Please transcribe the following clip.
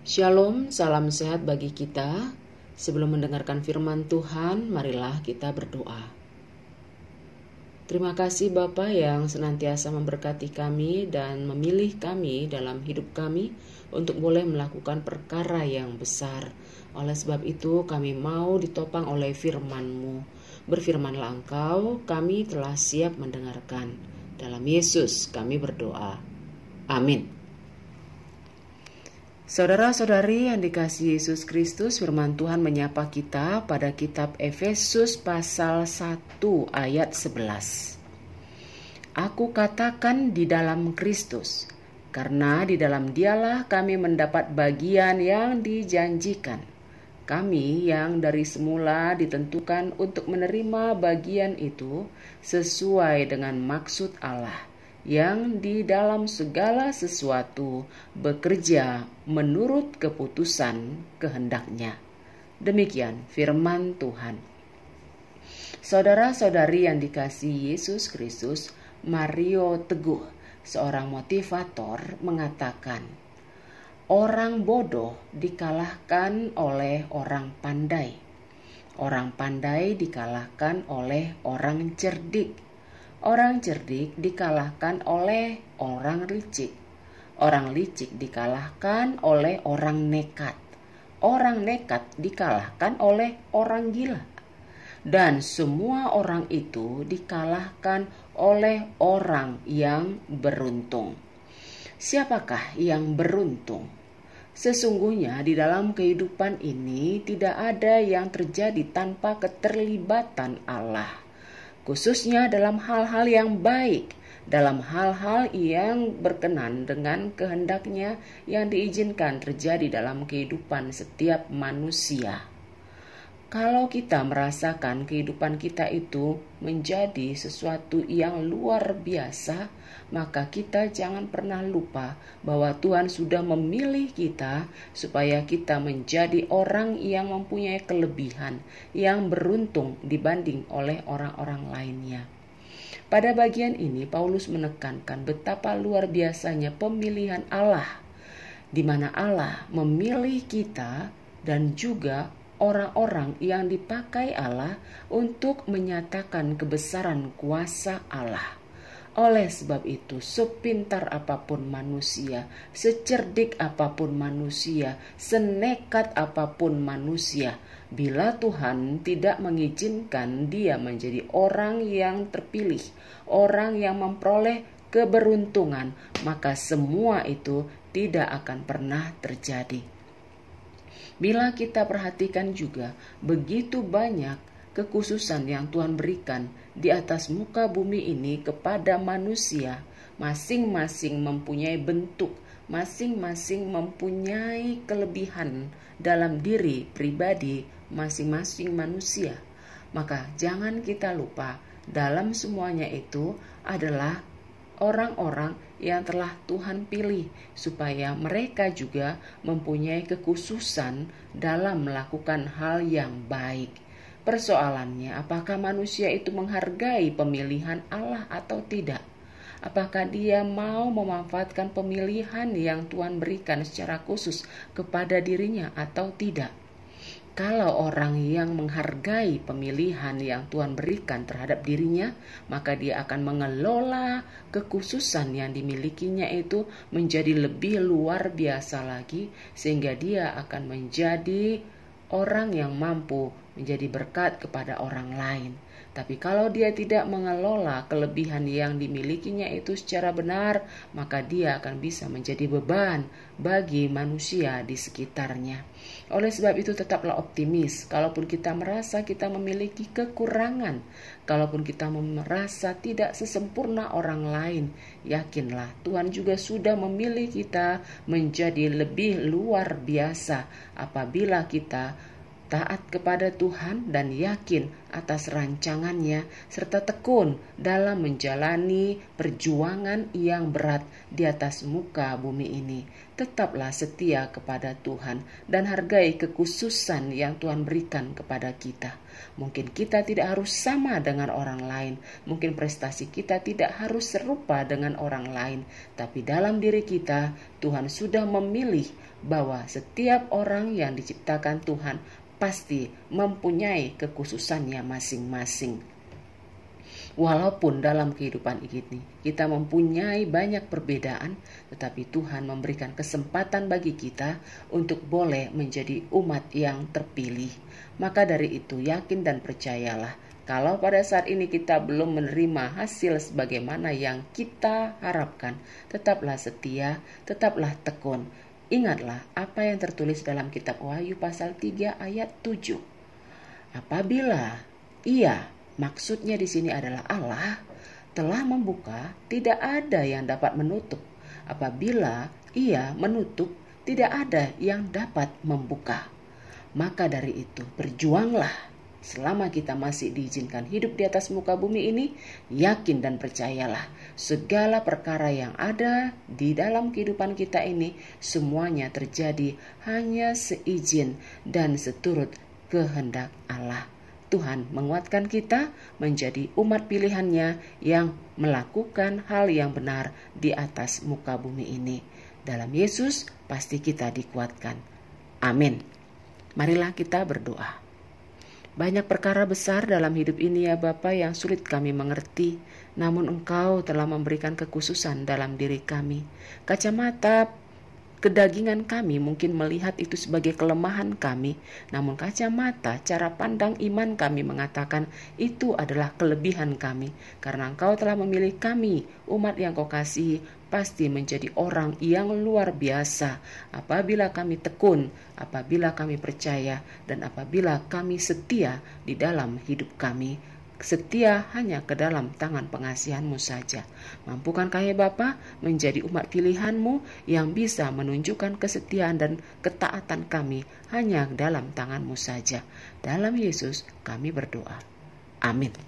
Shalom, salam sehat bagi kita. Sebelum mendengarkan firman Tuhan, marilah kita berdoa. Terima kasih Bapa yang senantiasa memberkati kami dan memilih kami dalam hidup kami untuk boleh melakukan perkara yang besar. Oleh sebab itu kami mau ditopang oleh firman-Mu. Berfirmanlah Engkau, kami telah siap mendengarkan. Dalam Yesus kami berdoa. Amin. Saudara-saudari yang dikasihi Yesus Kristus, firman Tuhan menyapa kita pada kitab Efesus pasal 1 ayat 11. Aku katakan di dalam Kristus, karena di dalam Dialah kami mendapat bagian yang dijanjikan. Kami yang dari semula ditentukan untuk menerima bagian itu sesuai dengan maksud Allah, yang di dalam segala sesuatu bekerja menurut keputusan kehendak-Nya. Demikian firman Tuhan. Saudara-saudari yang dikasihi Yesus Kristus, Mario Teguh, seorang motivator, mengatakan, orang bodoh dikalahkan oleh orang pandai. Orang pandai dikalahkan oleh orang cerdik. Orang cerdik dikalahkan oleh orang licik. Orang licik dikalahkan oleh orang nekat. Orang nekat dikalahkan oleh orang gila. Dan semua orang itu dikalahkan oleh orang yang beruntung. Siapakah yang beruntung? Sesungguhnya di dalam kehidupan ini tidak ada yang terjadi tanpa keterlibatan Allah. Khususnya dalam hal-hal yang baik, dalam hal-hal yang berkenan dengan kehendak-Nya yang diizinkan terjadi dalam kehidupan setiap manusia. Kalau kita merasakan kehidupan kita itu menjadi sesuatu yang luar biasa, maka kita jangan pernah lupa bahwa Tuhan sudah memilih kita supaya kita menjadi orang yang mempunyai kelebihan, yang beruntung dibanding oleh orang-orang lainnya. Pada bagian ini Paulus menekankan betapa luar biasanya pemilihan Allah, di mana Allah memilih kita dan juga orang-orang yang dipakai Allah untuk menyatakan kebesaran kuasa Allah. Oleh sebab itu, sepintar apapun manusia, secerdik apapun manusia, senekat apapun manusia, bila Tuhan tidak mengizinkan dia menjadi orang yang terpilih, orang yang memperoleh keberuntungan, maka semua itu tidak akan pernah terjadi. Bila kita perhatikan juga, begitu banyak kekhususan yang Tuhan berikan di atas muka bumi ini kepada manusia, masing-masing mempunyai bentuk, masing-masing mempunyai kelebihan dalam diri pribadi masing-masing manusia. Maka jangan kita lupa, dalam semuanya itu adalah orang-orang yang telah Tuhan pilih supaya mereka juga mempunyai kekhususan dalam melakukan hal yang baik. Persoalannya, apakah manusia itu menghargai pemilihan Allah atau tidak? Apakah dia mau memanfaatkan pemilihan yang Tuhan berikan secara khusus kepada dirinya atau tidak? Kalau orang yang menghargai pemilihan yang Tuhan berikan terhadap dirinya, maka dia akan mengelola kekhususan yang dimilikinya itu menjadi lebih luar biasa lagi, sehingga dia akan menjadi orang yang mampu menjadi berkat kepada orang lain. Tapi kalau dia tidak mengelola kelebihan yang dimilikinya itu secara benar, maka dia akan bisa menjadi beban bagi manusia di sekitarnya. Oleh sebab itu tetaplah optimis. Kalaupun kita merasa kita memiliki kekurangan, kalaupun kita merasa tidak sesempurna orang lain, yakinlah Tuhan juga sudah memilih kita menjadi lebih luar biasa apabila kita taat kepada Tuhan dan yakin atas rancangannya, serta tekun dalam menjalani perjuangan yang berat di atas muka bumi ini. Tetaplah setia kepada Tuhan dan hargai kekhususan yang Tuhan berikan kepada kita. Mungkin kita tidak harus sama dengan orang lain, mungkin prestasi kita tidak harus serupa dengan orang lain, tapi dalam diri kita Tuhan sudah memilih bahwa setiap orang yang diciptakan Tuhan pasti mempunyai kekhususannya masing-masing. Walaupun dalam kehidupan ini kita mempunyai banyak perbedaan, tetapi Tuhan memberikan kesempatan bagi kita untuk boleh menjadi umat yang terpilih. Maka dari itu yakin dan percayalah, kalau pada saat ini kita belum menerima hasil sebagaimana yang kita harapkan, tetaplah setia, tetaplah tekun. Ingatlah apa yang tertulis dalam kitab Wahyu pasal 3 ayat 7. Apabila Ia, maksudnya di sini adalah Allah, telah membuka, tidak ada yang dapat menutup. Apabila Ia menutup, tidak ada yang dapat membuka. Maka dari itu, berjuanglah. Selama kita masih diizinkan hidup di atas muka bumi ini, yakin dan percayalah, segala perkara yang ada di dalam kehidupan kita ini, semuanya terjadi hanya seizin dan seturut kehendak Allah. Tuhan menguatkan kita menjadi umat pilihannya yang melakukan hal yang benar di atas muka bumi ini. Dalam Yesus pasti kita dikuatkan. Amin. Marilah kita berdoa. Banyak perkara besar dalam hidup ini ya Bapa yang sulit kami mengerti, namun Engkau telah memberikan kekhususan dalam diri kami. Kacamata kedagingan kami mungkin melihat itu sebagai kelemahan kami, namun kacamata cara pandang iman kami mengatakan itu adalah kelebihan kami, karena Engkau telah memilih kami, umat yang Kau kasihi, pasti menjadi orang yang luar biasa apabila kami tekun, apabila kami percaya, dan apabila kami setia di dalam hidup kami. Setia hanya ke dalam tangan pengasihan-Mu saja. Mampukan kami Bapa menjadi umat pilihan-Mu yang bisa menunjukkan kesetiaan dan ketaatan kami hanya dalam tangan-Mu saja. Dalam Yesus kami berdoa. Amin.